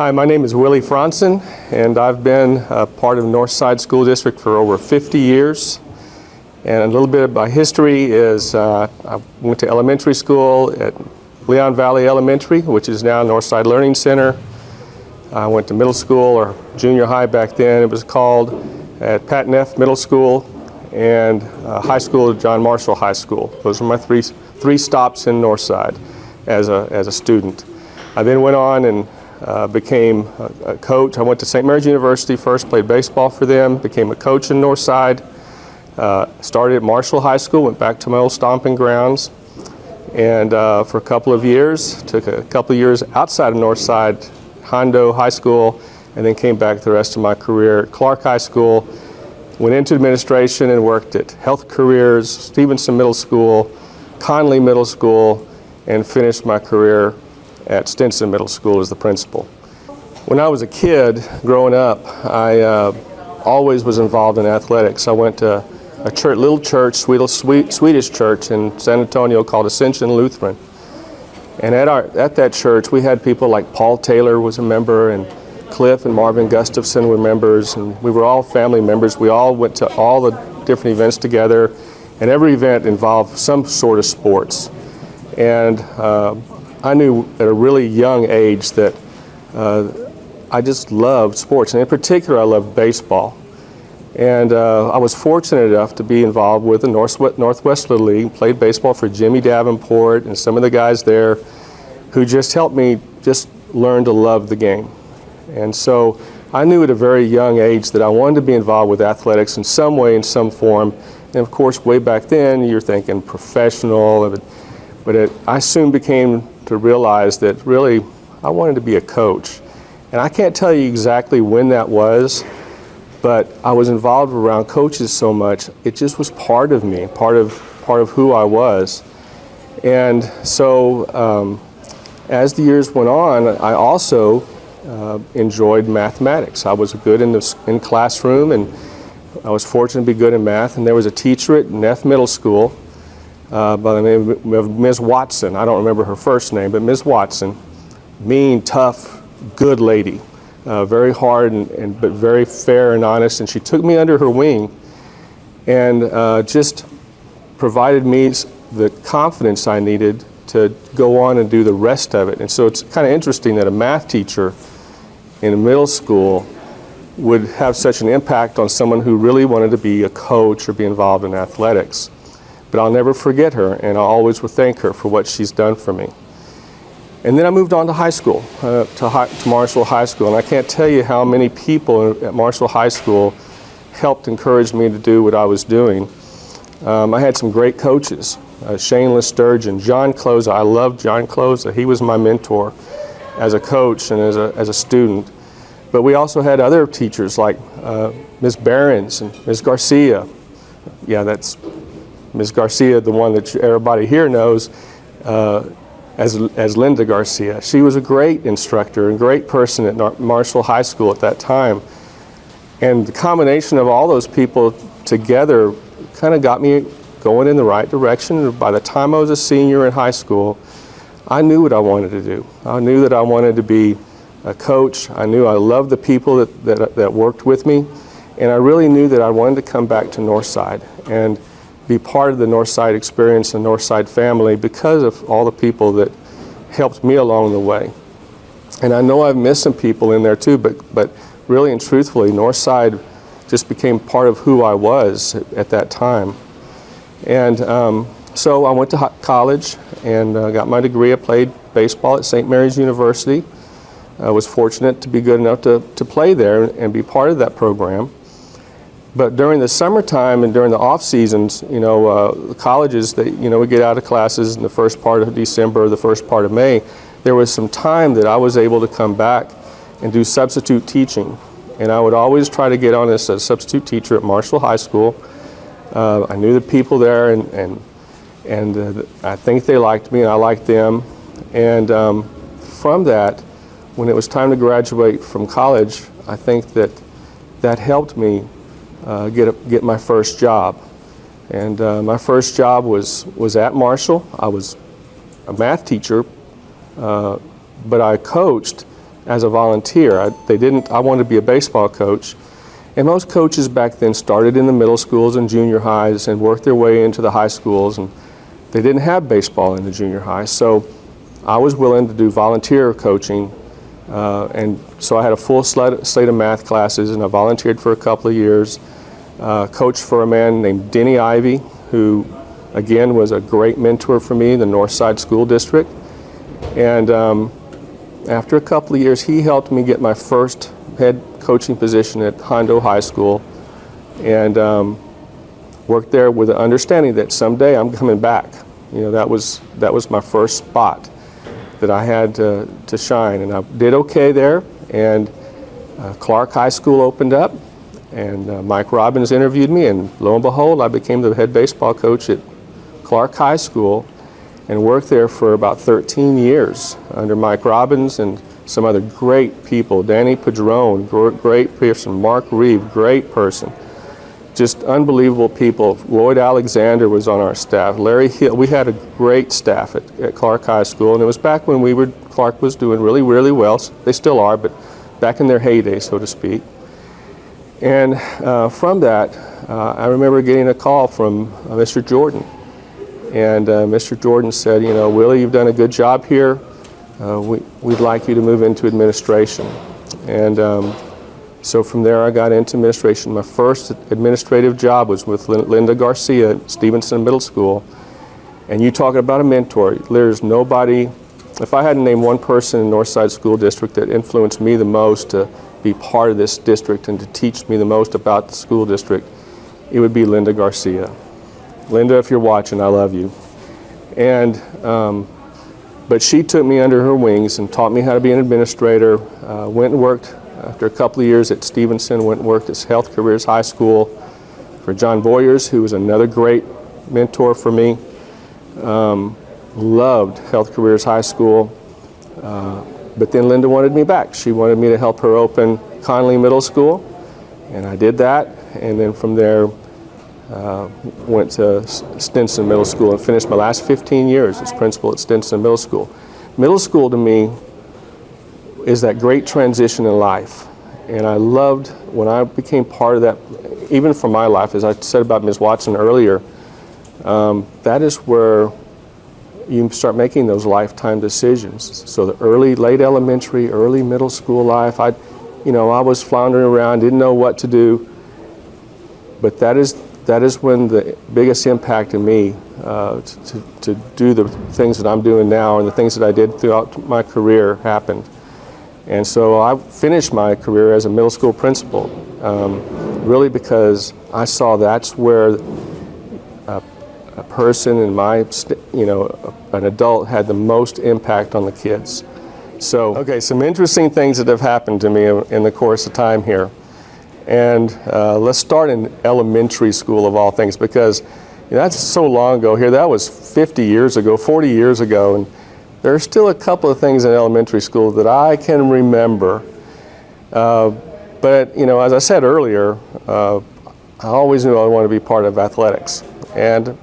Hi, my name is Willie Franzen, and I've been a part of Northside School District for over 50 years. And a little bit of my history is I went to elementary school at Leon Valley Elementary, which is now Northside Learning Center. I went to middle school, or junior high back then it was called, at Pat Neff Middle School, and high school at John Marshall High School. Those were my three stops in Northside as a student. I then went on and became a coach. I went to St. Mary's University first, played baseball for them, became a coach in Northside, started at Marshall High School, went back to my old stomping grounds, and for a couple of years, took a couple of years outside of Northside, Hondo High School, and then came back the rest of my career at Clark High School, went into administration and worked at Health Careers, Stevenson Middle School, Conley Middle School, and finished my career at Stinson Middle School as the principal. When I was a kid growing up, I always was involved in athletics. I went to a church, little church, Swedish church in San Antonio called Ascension Lutheran. And at that church, we had people like Paul Taylor was a member, and Cliff and Marvin Gustafson were members, and we were all family members. We all went to all the different events together, and every event involved some sort of sports. And I knew at a really young age that I just loved sports, and in particular I loved baseball. And I was fortunate enough to be involved with the Northwest Little League, played baseball for Jimmy Davenport and some of the guys there who just helped me just learn to love the game. And so I knew at a very young age that I wanted to be involved with athletics in some way, in some form. And of course, way back then, you're thinking professional, but I soon became to realize that really I wanted to be a coach. And I can't tell you exactly when that was, but I was involved around coaches so much, it just was part of me, part of who I was. And so as the years went on, I also enjoyed mathematics. I was good in classroom, and I was fortunate to be good in math. And there was a teacher at Neff Middle School by the name of Ms. Watson. I don't remember her first name, but Ms. Watson, mean, tough, good lady, very hard but very fair and honest. And she took me under her wing and just provided me the confidence I needed to go on and do the rest of it. And so it's kind of interesting that a math teacher in a middle school would have such an impact on someone who really wanted to be a coach or be involved in athletics. But I'll never forget her, and I always will thank her for what she's done for me. And then I moved on to high school, to Marshall High School, and I can't tell you how many people at Marshall High School helped encourage me to do what I was doing. I had some great coaches, Shane Lesturgeon, John Cloza. I loved John Cloza. He was my mentor as a coach and as a student. But we also had other teachers like Ms. Behrens and Ms. Garcia. Yeah, that's Ms. Garcia, the one that everybody here knows as Linda Garcia. She was a great instructor and great person at Marshall High School at that time. And the combination of all those people together kind of got me going in the right direction. By the time I was a senior in high school, I knew what I wanted to do. I knew that I wanted to be a coach. I knew I loved the people that worked with me. And I really knew that I wanted to come back to Northside and be part of the Northside experience and Northside family because of all the people that helped me along the way. And I know I've missed some people in there too, but really and truthfully, Northside just became part of who I was at that time. And so I went to college and got my degree. I played baseball at St. Mary's University. I was fortunate to be good enough to play there and be part of that program. But during the summertime and during the off seasons, the colleges, we get out of classes in the first part of December, the first part of May. There was some time that I was able to come back and do substitute teaching. And I would always try to get on as a substitute teacher at Marshall High School. I knew the people there, and I think they liked me and I liked them. And from that, when it was time to graduate from college, I think that helped me get my first job. And my first job was at Marshall. I was a math teacher, but I coached as a volunteer. I wanted to be a baseball coach, and most coaches back then started in the middle schools and junior highs and worked their way into the high schools, and they didn't have baseball in the junior high. So I was willing to do volunteer coaching, and so I had a full slate of math classes, and I volunteered for a couple of years. Coached for a man named Denny Ivey, who again was a great mentor for me in the Northside School District. And after a couple of years, he helped me get my first head coaching position at Hondo High School, and worked there with the understanding that someday I'm coming back. You know, that was my first spot that I had to shine, and I did okay there. And Clark High School opened up, and Mike Robbins interviewed me, and lo and behold, I became the head baseball coach at Clark High School, and worked there for about 13 years under Mike Robbins and some other great people. Danny Padron, great person. Mark Reeve, great person. Just unbelievable people. Lloyd Alexander was on our staff. Larry Hill. We had a great staff at Clark High School, and it was back when Clark was doing really, really well. They still are, but back in their heyday, so to speak. And from that, I remember getting a call from Mr. Jordan. And Mr. Jordan said, you know, Willie, you've done a good job here. We'd like you to move into administration. And so from there I got into administration. My first administrative job was with Linda Garcia at Stevenson Middle School. And you talking about a mentor, there's nobody, if I had to name one person in Northside School District that influenced me the most to be part of this district and to teach me the most about the school district, it would be Linda Garcia. Linda, if you're watching, I love you. And but she took me under her wings and taught me how to be an administrator. Went and worked after a couple of years at Stevenson, went and worked at Health Careers High School for John Boyers, who was another great mentor for me. Loved Health Careers High School. But then Linda wanted me back. She wanted me to help her open Conley Middle School, and I did that. And then from there, went to Stinson Middle School and finished my last 15 years as principal at Stinson Middle School. Middle school to me is that great transition in life. And I loved when I became part of that, even for my life, as I said about Ms. Watson earlier, that is where you start making those lifetime decisions. So the late elementary, early middle school life, I was floundering around, didn't know what to do. But that is when the biggest impact in me to do the things that I'm doing now and the things that I did throughout my career happened. And so I finished my career as a middle school principal, really because I saw that's where a person in an adult had the most impact on the kids. So, okay, some interesting things that have happened to me in the course of time here. And let's start in elementary school of all things, because that's so long ago here. That was 50 years ago, 40 years ago, and there are still a couple of things in elementary school that I can remember. But as I said earlier, I always knew I wanted to be part of athletics. And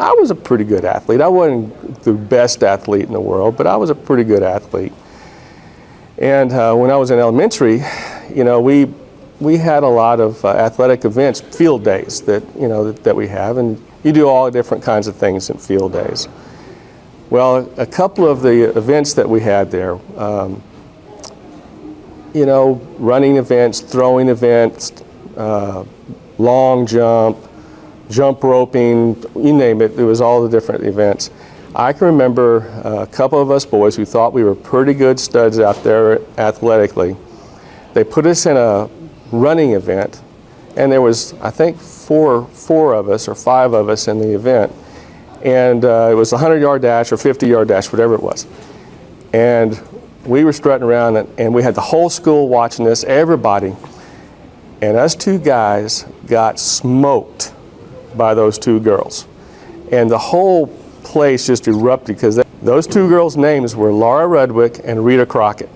I was a pretty good athlete. I wasn't the best athlete in the world, but I was a pretty good athlete. And when I was in elementary, we had a lot of athletic events, field days that we have, and you do all different kinds of things in field days. Well, a couple of the events that we had there, running events, throwing events, long jump, jump roping, you name it, it was all the different events. I can remember a couple of us boys who thought we were pretty good studs out there athletically. They put us in a running event, and there was, I think, four of us or five of us in the event, and it was a 100-yard dash or 50-yard dash, whatever it was. And we were strutting around, and we had the whole school watching this, everybody, and us two guys got smoked by those two girls. And the whole place just erupted because those two girls' names were Laura Rudwick and Rita Crockett.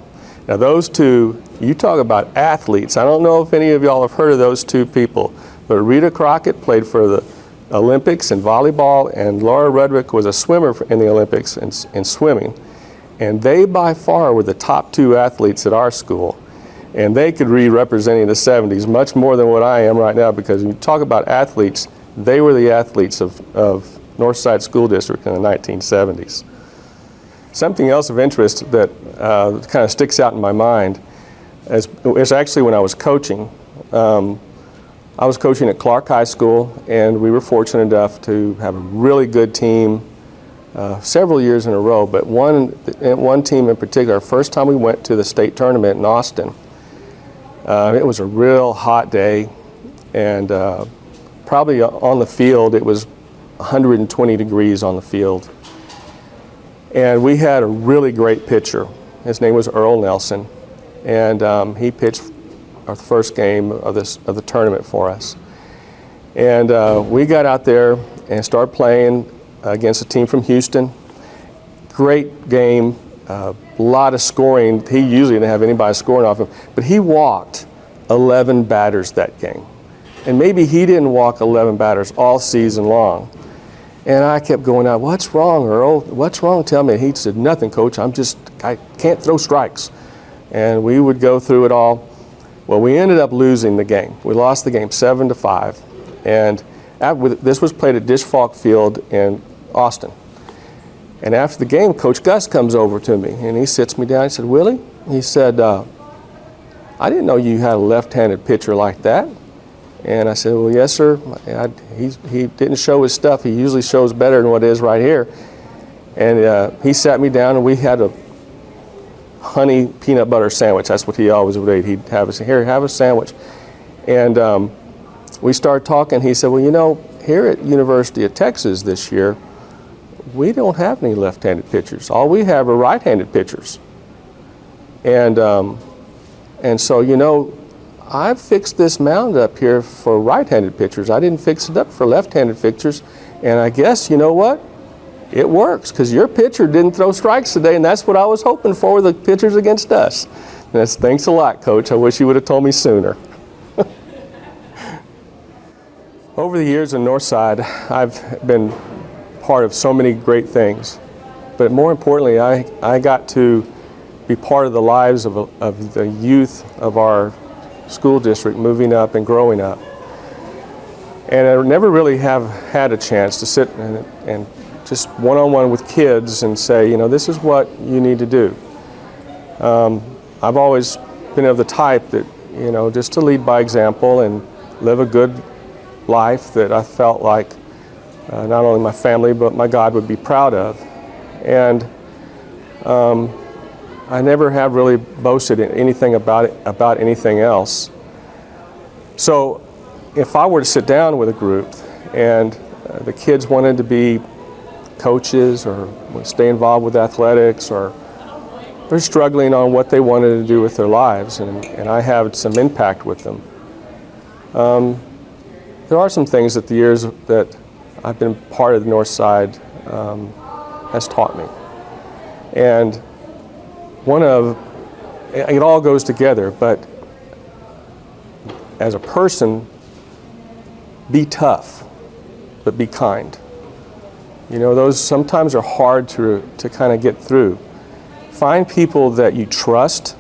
Now those two, you talk about athletes. I don't know if any of y'all have heard of those two people, but Rita Crockett played for the Olympics in volleyball, and Laura Rudwick was a swimmer in the Olympics in swimming. And they by far were the top two athletes at our school. And they could be representing the 70s much more than what I am right now, because when you talk about athletes, they were the athletes of Northside School District in the 1970s. Something else of interest that kind of sticks out in my mind is actually when I was coaching. I was coaching at Clark High School, and we were fortunate enough to have a really good team several years in a row, but one team in particular, first time we went to the state tournament in Austin, it was a real hot day, and probably on the field it was 120 degrees on the field. And we had a really great pitcher. His name was Earl Nelson, and he pitched our first game of the tournament for us. And we got out there and started playing against a team from Houston. Great game, a lot of scoring. He usually didn't have anybody scoring off him, but he walked 11 batters that game. And maybe he didn't walk 11 batters all season long. And I kept going out, "What's wrong, Earl? What's wrong? Tell me." He said, "Nothing, Coach. I can't throw strikes." And we would go through it all. Well, we ended up losing the game. We lost the game 7-5. And this was played at Dish Falk Field in Austin. And after the game, Coach Gus comes over to me and he sits me down. He said, "Willie," he said, "I didn't know you had a left-handed pitcher like that." And I said, "Well, yes, sir. He didn't show his stuff. He usually shows better than what it is right here." And he sat me down and we had a honey peanut butter sandwich. That's what he always would eat. He'd have a sandwich. And we started talking. He said, "Well, you know, here at University of Texas this year, we don't have any left-handed pitchers. All we have are right-handed pitchers. And so, you know, I fixed this mound up here for right-handed pitchers. I didn't fix it up for left-handed pitchers. And I guess, you know what? It works, because your pitcher didn't throw strikes today, and that's what I was hoping for, the pitchers against us." And that's, "Thanks a lot, Coach. I wish you would have told me sooner." Over the years in Northside, I've been part of so many great things. But more importantly, I got to be part of the lives of the youth of our school district moving up and growing up. And I never really have had a chance to sit and just one-on-one with kids and say, you know, this is what you need to do. I've always been of the type that, you know, just to lead by example and live a good life that I felt like not only my family but my God would be proud of. And I never have really boasted anything about anything else. So if I were to sit down with a group and the kids wanted to be coaches or stay involved with athletics, or they're struggling on what they wanted to do with their lives, and I have some impact with them, there are some things that the years that I've been part of the North Side has taught me. And it all goes together, but as a person, be tough, but be kind. You know, those sometimes are hard to kind of get through. Find people that you trust,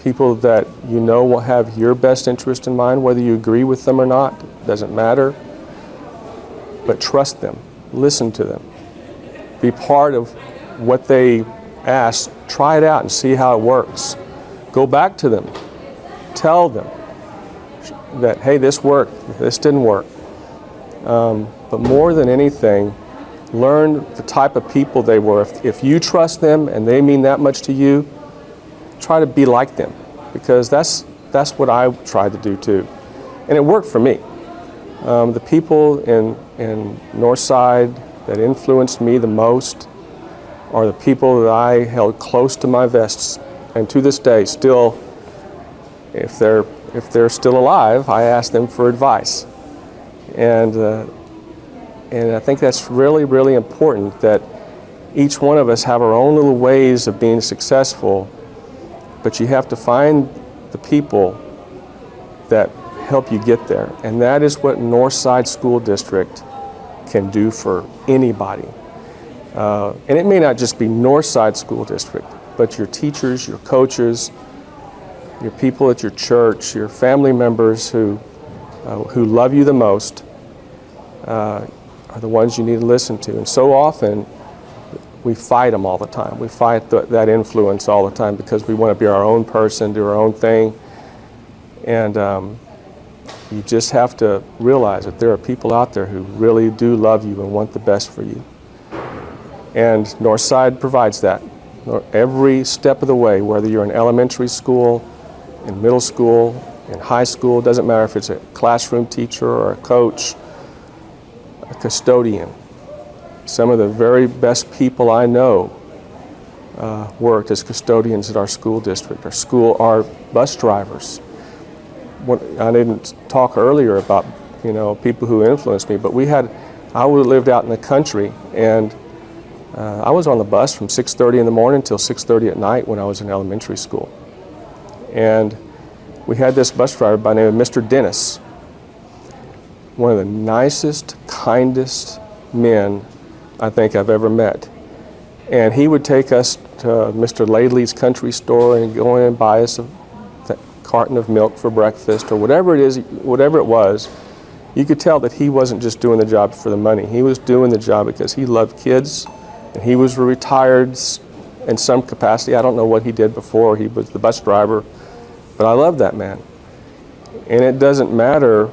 people that you know will have your best interest in mind, whether you agree with them or not, doesn't matter. But trust them, listen to them, be part of what they ask, try it out and see how it works. Go back to them, tell them that, hey, this worked, this didn't work. But more than anything, learn the type of people they were. If you trust them and they mean that much to you, try to be like them, because that's what I tried to do too. And it worked for me. The people in Northside that influenced me the most are the people that I held close to my vests, and to this day still, if they're still alive, I ask them for advice. And I think that's really, really important, that each one of us have our own little ways of being successful, but you have to find the people that help you get there. And that is what Northside School District can do for anybody. And it may not just be Northside School District, but your teachers, your coaches, your people at your church, your family members who love you the most are the ones you need to listen to. And so often, we fight them all the time. We fight that influence all the time because we want to be our own person, do our own thing. And you just have to realize that there are people out there who really do love you and want the best for you. And Northside provides that every step of the way, whether you're in elementary school, in middle school, in high school, doesn't matter if it's a classroom teacher or a coach, a custodian. Some of the very best people I know worked as custodians at our school district. Our bus drivers. I didn't talk earlier about people who influenced me, but I lived out in the country, and I was on the bus from 6:30 in the morning till 6:30 at night when I was in elementary school. And we had this bus driver by the name of Mr. Dennis, one of the nicest, kindest men I think I've ever met. And he would take us to Mr. Laidley's country store and go in and buy us a carton of milk for breakfast or whatever it was. You could tell that he wasn't just doing the job for the money. He was doing the job because he loved kids, and he was retired in some capacity. I don't know what he did before. He was the bus driver, but I love that man. And it doesn't matter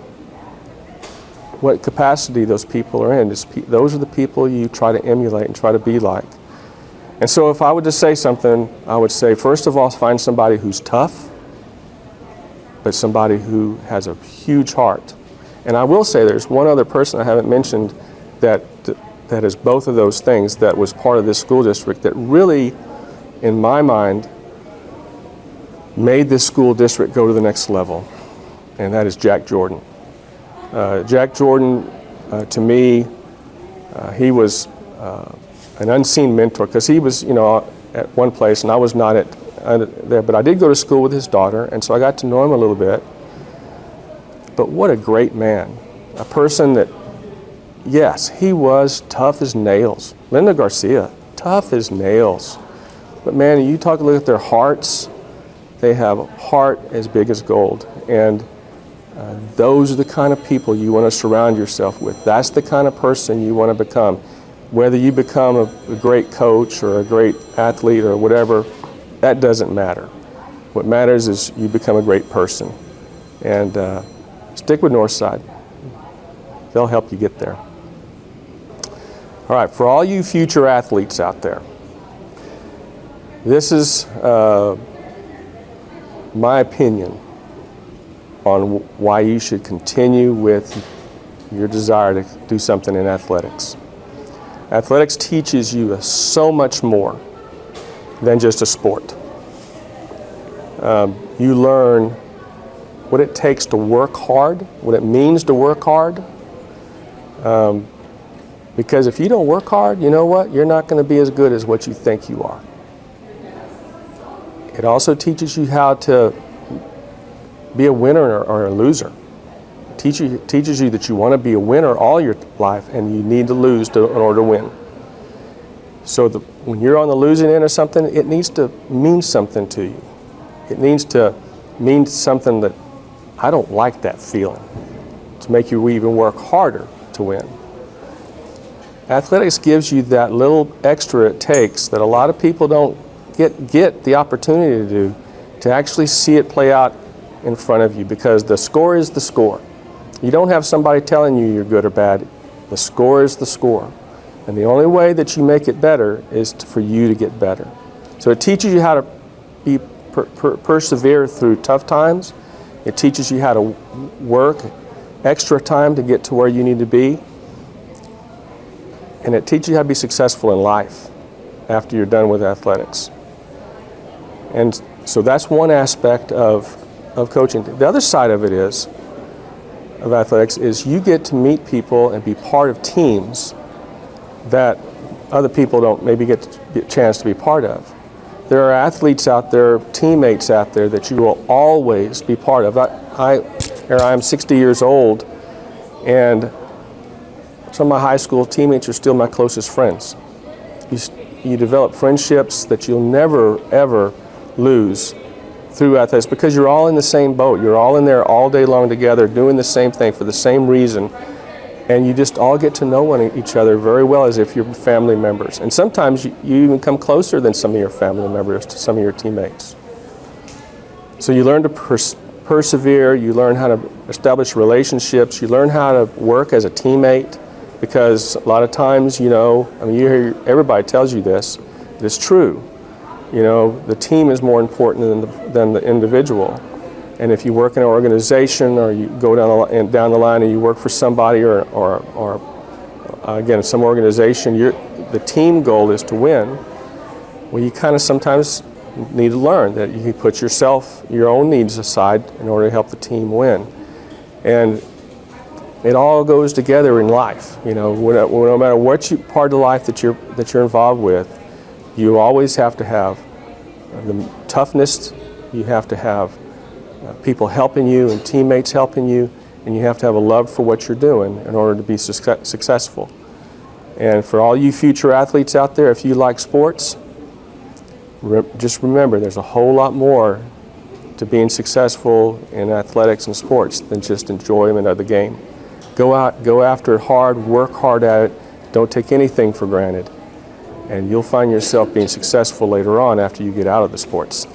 what capacity those people are in. Those are the people you try to emulate and try to be like. And so if I were to say something, I would say, first of all, find somebody who's tough, but somebody who has a huge heart. And I will say there's one other person I haven't mentioned that is both of those things, that was part of this school district, that really, in my mind, made this school district go to the next level, and that is Jack Jordan. Jack Jordan, to me, he was an unseen mentor, because he was, at one place, and I was not there, but I did go to school with his daughter, and so I got to know him a little bit. But what a great man. A person that, yes, he was tough as nails. Linda Garcia, tough as nails. But man, you look at their hearts, they have a heart as big as gold. And those are the kind of people you want to surround yourself with. That's the kind of person you want to become. Whether you become a great coach or a great athlete or whatever, that doesn't matter. What matters is you become a great person. And stick with Northside. They'll help you get there. All right, for all you future athletes out there, this is my opinion on why you should continue with your desire to do something in athletics. Athletics teaches you so much more than just a sport. You learn what it takes to work hard, what it means to work hard. Because if you don't work hard, you know what? You're not going to be as good as what you think you are. It also teaches you how to be a winner or a loser. It teaches you that you want to be a winner all your life, and you need to lose in order to win. So when you're on the losing end of something, it needs to mean something to you. It needs to mean something that I don't like that feeling, to make you even work harder to win. Athletics gives you that little extra it takes that a lot of people don't get the opportunity to do, to actually see it play out in front of you, because the score is the score. You don't have somebody telling you you're good or bad. The score is the score. And the only way that you make it better is for you to get better. So it teaches you how to persevere through tough times. It teaches you how to work extra time to get to where you need to be. And it teaches you how to be successful in life after you're done with athletics. And so that's one aspect of coaching. The other side of it of athletics is you get to meet people and be part of teams that other people don't maybe get a chance to be part of. There are athletes out there, teammates out there that you will always be part of. I'm 60 years old, and some of my high school teammates are still my closest friends. you develop friendships that you'll never, ever lose through athletics, because you're all in the same boat. You're all in there all day long together, doing the same thing for the same reason, and you just all get to know each other very well as if you're family members. And sometimes you even come closer than some of your family members to some of your teammates. So you learn to persevere, you learn how to establish relationships, you learn how to work as a teammate, because a lot of times, you hear everybody tells you this, but it's true. The team is more important than the individual. And if you work in an organization, or you go down the line and you work for somebody, or again, some organization, the team goal is to win. Well, you kind of sometimes need to learn that you put your own needs aside in order to help the team win. And it all goes together in life. No matter what part of life that you're involved with, you always have to have the toughness, you have to have people helping you and teammates helping you, and you have to have a love for what you're doing in order to be successful. And for all you future athletes out there, if you like sports, just remember there's a whole lot more to being successful in athletics and sports than just enjoyment of the game. Go out, go after it hard, work hard at it, don't take anything for granted, and you'll find yourself being successful later on after you get out of the sports.